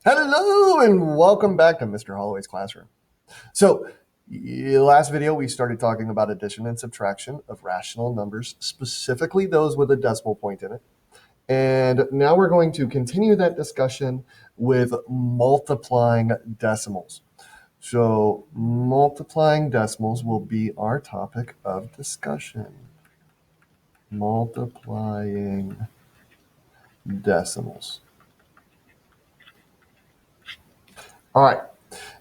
Hello and welcome back to Mr. Holloway's Classroom. So, last video we started talking about addition and subtraction of rational numbers, specifically those with a decimal point in it. And now we're going to continue that discussion with multiplying decimals. So, multiplying decimals will be our topic of discussion. Multiplying decimals. All right.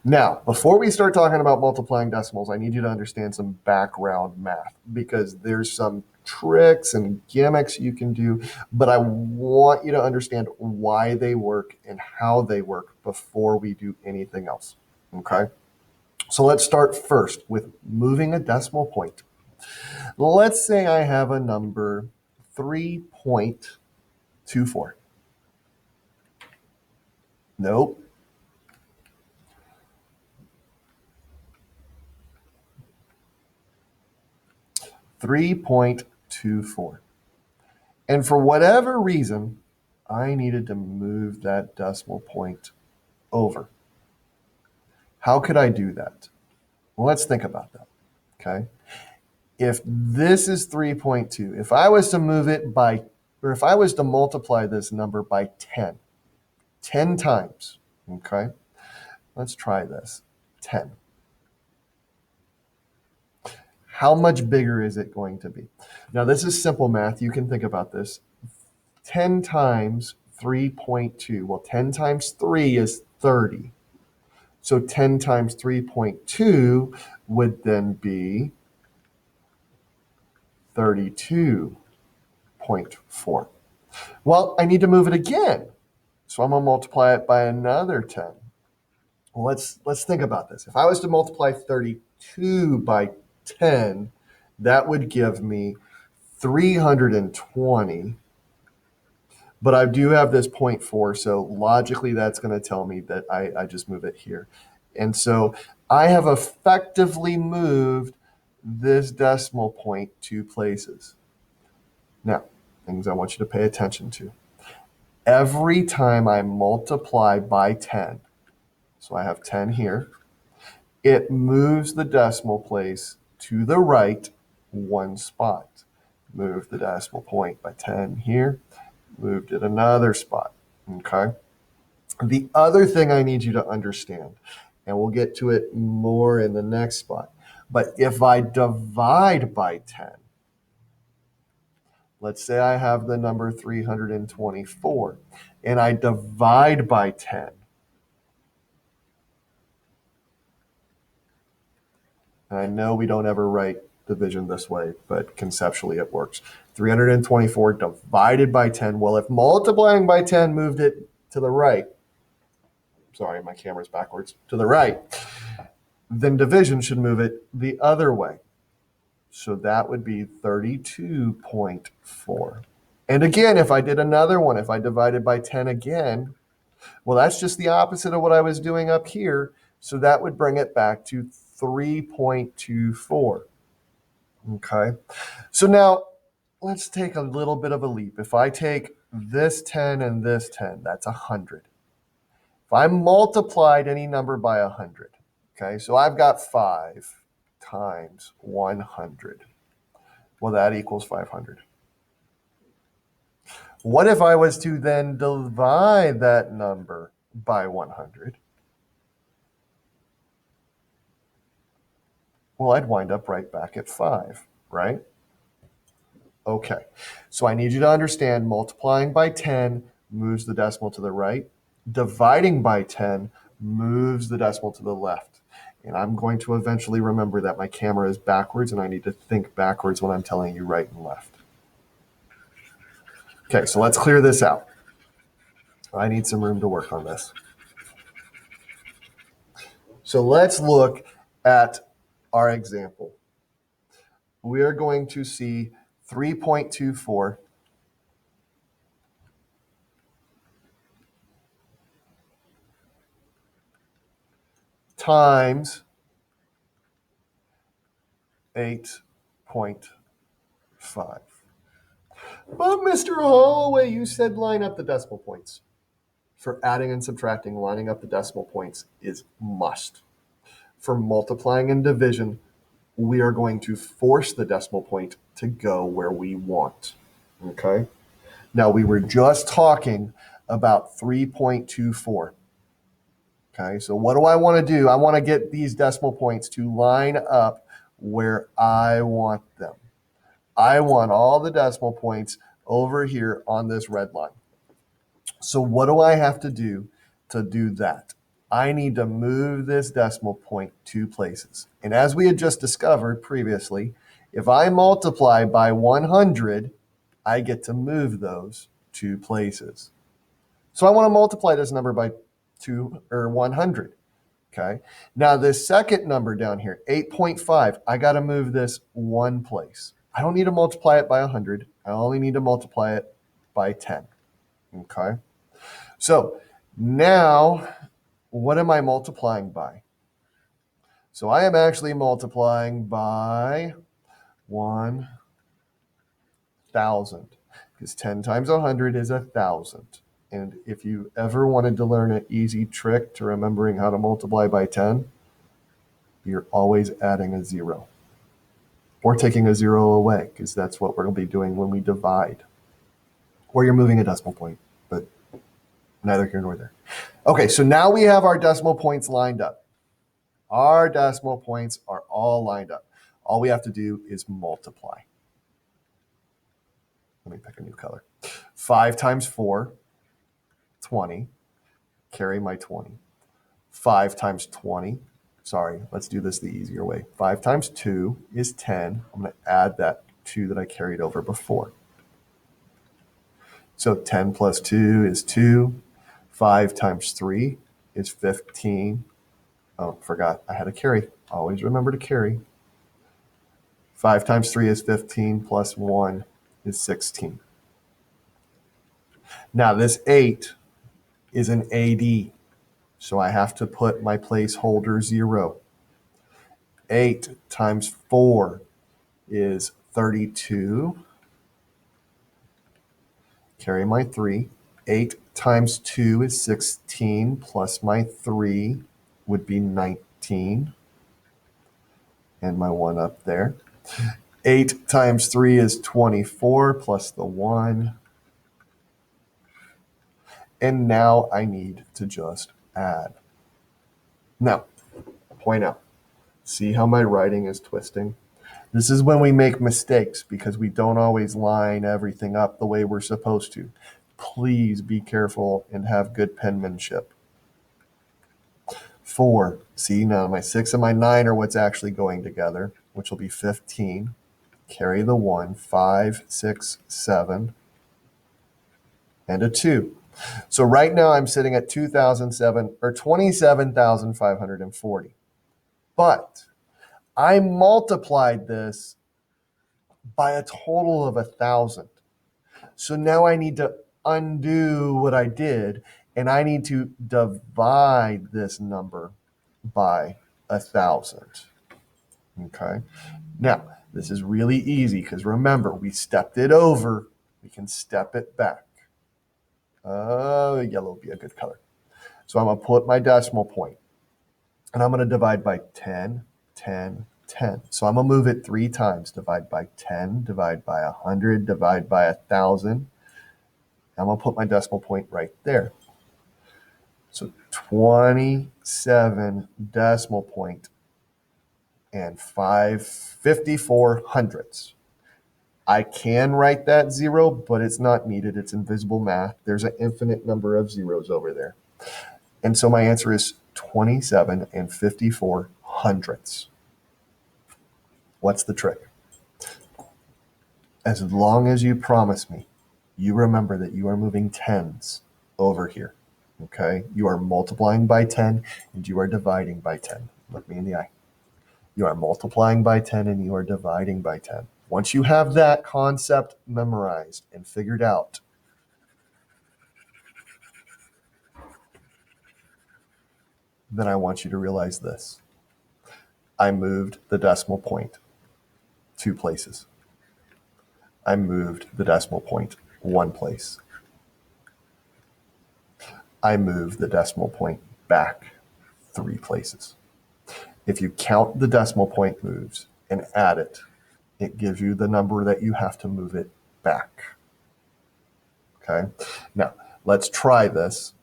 Now, before we start talking about multiplying decimals, I need you to understand some background math because there's some tricks and gimmicks you can do, but I want you to understand why they work and how they work before we do anything else. Okay? So let's start first with moving a decimal point. Let's say I have a number 3.24. Nope. 3.24. And for whatever reason, I needed to move that decimal point over. How could I do that? Well, let's think about that. Okay. If this is 3.2, if I was to move it by, or if I was to multiply this number by 10 times, okay, let's try this, 10. How much bigger is it going to be? Now, this is simple math. You can think about this. 10 times 3.2. Well, 10 times 3 is 30. So 10 times 3.2 would then be 32.4. Well, I need to move it again. So I'm going to multiply it by another 10. Well, let's think about this. If I was to multiply 32 by 10, that would give me 320. But I do have this 0.4, so logically that's going to tell me that I just move it here. And so I have effectively moved this decimal point 2 places. Now, things I want you to pay attention to. Every time I multiply by 10, so I have 10 here, it moves the decimal place to the right 1 spot. Move the decimal point by 10 here, moved it another spot. Okay. The other thing I need you to understand, and we'll get to it more in the next spot, but if I divide by 10, let's say I have the number 324, and I divide by 10, and I know we don't ever write division this way, but conceptually it works. 324 divided by 10. Well, if multiplying by 10 moved it to the right, sorry, my camera's backwards, to the right, then division should move it the other way. So that would be 32.4. And again, if I did another one, if I divided by 10 again, well, that's just the opposite of what I was doing up here. So that would bring it back to 3.24. Okay. So now let's take a little bit of a leap. If I take this 10 and this 10, that's 100. If I multiplied any number by 100, okay, so I've got 5 times 100. Well, that equals 500. What if I was to then divide that number by 100? Well, I'd wind up right back at 5, right? Okay, so I need you to understand multiplying by 10 moves the decimal to the right. Dividing by 10 moves the decimal to the left. And I'm going to eventually remember that my camera is backwards and I need to think backwards when I'm telling you right and left. Okay, so let's clear this out. I need some room to work on this. So let's look at our example. We are going to see 3.24 times 8.5. But Mr. Holloway, you said line up the decimal points. for adding and subtracting, lining up the decimal points is must. For multiplying and division, we are going to force the decimal point to go where we want. Okay? Now, we were just talking about 3.24. Okay, so what do I want to do? I want to get these decimal points to line up where I want them. I want all the decimal points over here on this red line. So what do I have to do that? I need to move this decimal point 2 places. And as we had just discovered previously, if I multiply by 100, I get to move those 2 places. So I want to multiply this number by 100. Okay. Now this second number down here, 8.5, I got to move this 1 place. I don't need to multiply it by 100. I only need to multiply it by 10. Okay. So now what am I multiplying by? So I am actually multiplying by 1,000 because 10 times 100 is 1,000. And if you ever wanted to learn an easy trick to remembering how to multiply by 10, you're always adding a 0 or taking a 0 away, because that's what we're going to be doing when we divide. Or you're moving a decimal point, but neither here nor there. Okay, so now we have our decimal points lined up. Our decimal points are all lined up. All we have to do is multiply. Let me pick a new color. 5 times 4, 20. Carry my 20. 5 times 20. Sorry, let's do this the easier way. 5 times 2 is 10. I'm going to add that 2 that I carried over before. So 10 plus 2 is 2. 5 times 3 is 15. Oh, forgot I had a carry. Always remember to carry. 5 times 3 is 15 plus 1 is 16. Now this 8 is an AD, so I have to put my placeholder 0. 8 times 4 is 32. Carry my 3. 8 times 2 is 16 plus my 3 would be 19. And my 1 up there. 8 times 3 is 24 plus the 1. And now I need to just add. Now, point out. See how my writing is twisting? This is when we make mistakes because we don't always line everything up the way we're supposed to. Please be careful and have good penmanship. 4. See, now my 6 and my 9 are what's actually going together, which will be 15. Carry the 1. 5, 6, 7, and a 2. So right now I'm sitting at 27,540. But I multiplied this by a total of 1,000. So now I need to undo what I did, and I need to divide this number by 1,000. Okay. Now, this is really easy because remember, we stepped it over. We can step it back. Yellow would be a good color. So I'm going to put my decimal point, and I'm going to divide by 10, 10, 10. So I'm going to move it 3 times. Divide by 10, divide by 100, divide by 1,000. I'm going to put my decimal point right there. So 27 decimal point and 554 hundredths. I can write that 0, but it's not needed. It's invisible math. There's an infinite number of zeros over there. And so my answer is 27 and 54 hundredths. What's the trick? As long as you promise me, you remember that you are moving tens over here. Okay? You are multiplying by 10 and you are dividing by 10. Look me in the eye. You are multiplying by 10 and you are dividing by 10. Once you have that concept memorized and figured out, then I want you to realize this. I moved the decimal point 2 places. I moved the decimal point 1 place. I move the decimal point back 3 places. If you count the decimal point moves and add it, it gives you the number that you have to move it back. Okay, now let's try this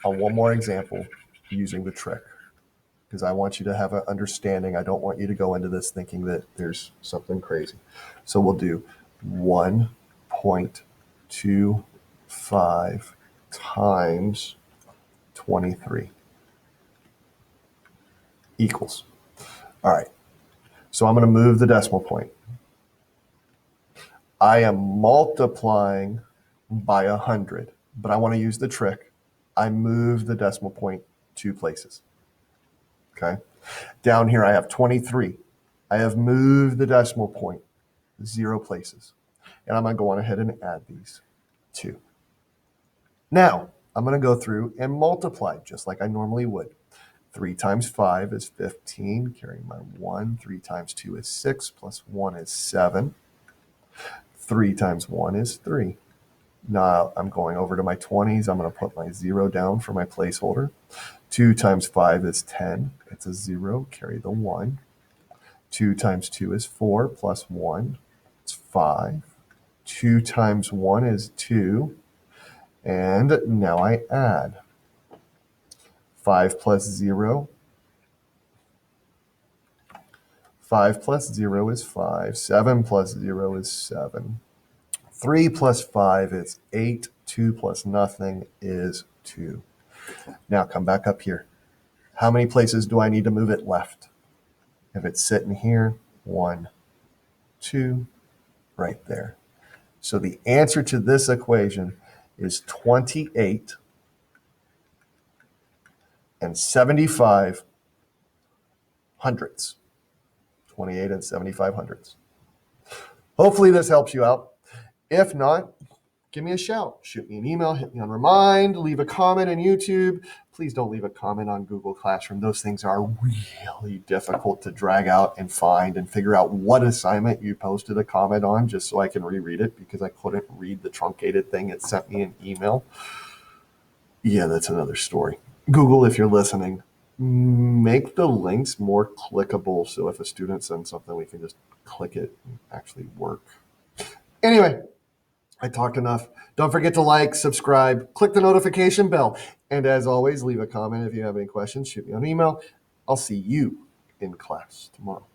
on one more example using the trick, because I want you to have an understanding. I don't want you to go into this thinking that there's something crazy. So we'll do 1.25 times 23 equals. All right, so I'm going to move the decimal point. I am multiplying by 100, but I want to use the trick. I move the decimal point 2 places. Okay. Down here, I have 23. I have moved the decimal point 0 places. And I'm going to go on ahead and add these 2. Now, I'm going to go through and multiply just like I normally would. 3 times 5 is 15, carrying my 1. 3 times 2 is 6, plus 1 is 7. 3 times 1 is 3. Now I'm going over to my 20s. I'm going to put my 0 down for my placeholder. 2 times 5 is 10. It's a 0. Carry the 1. 2 times 2 is 4, plus 1. It's 5. 2 times 1 is 2. And now I add. 5 plus 0. 5 plus 0 is 5. 7 plus 0 is 7. 3 plus 5 is 8. 2 plus nothing is 2. Now come back up here. How many places do I need to move it left? If it's sitting here, 1, 2, right there. So the answer to this equation is 28 and 75 hundredths. 28 and 75 hundredths. Hopefully this helps you out. If not, give me a shout. Shoot me an email, hit me on Remind, leave a comment on YouTube. Please don't leave a comment on Google Classroom. Those things are really difficult to drag out and find and figure out what assignment you posted a comment on just so I can reread it, because I couldn't read the truncated thing it sent me an email. Yeah, that's another story. Google, if you're listening, make the links more clickable so if a student sends something, we can just click it and actually work. Anyway, I talked enough. Don't forget to like, subscribe, click the notification bell. And as always, leave a comment if you have any questions. Shoot me an email. I'll see you in class tomorrow.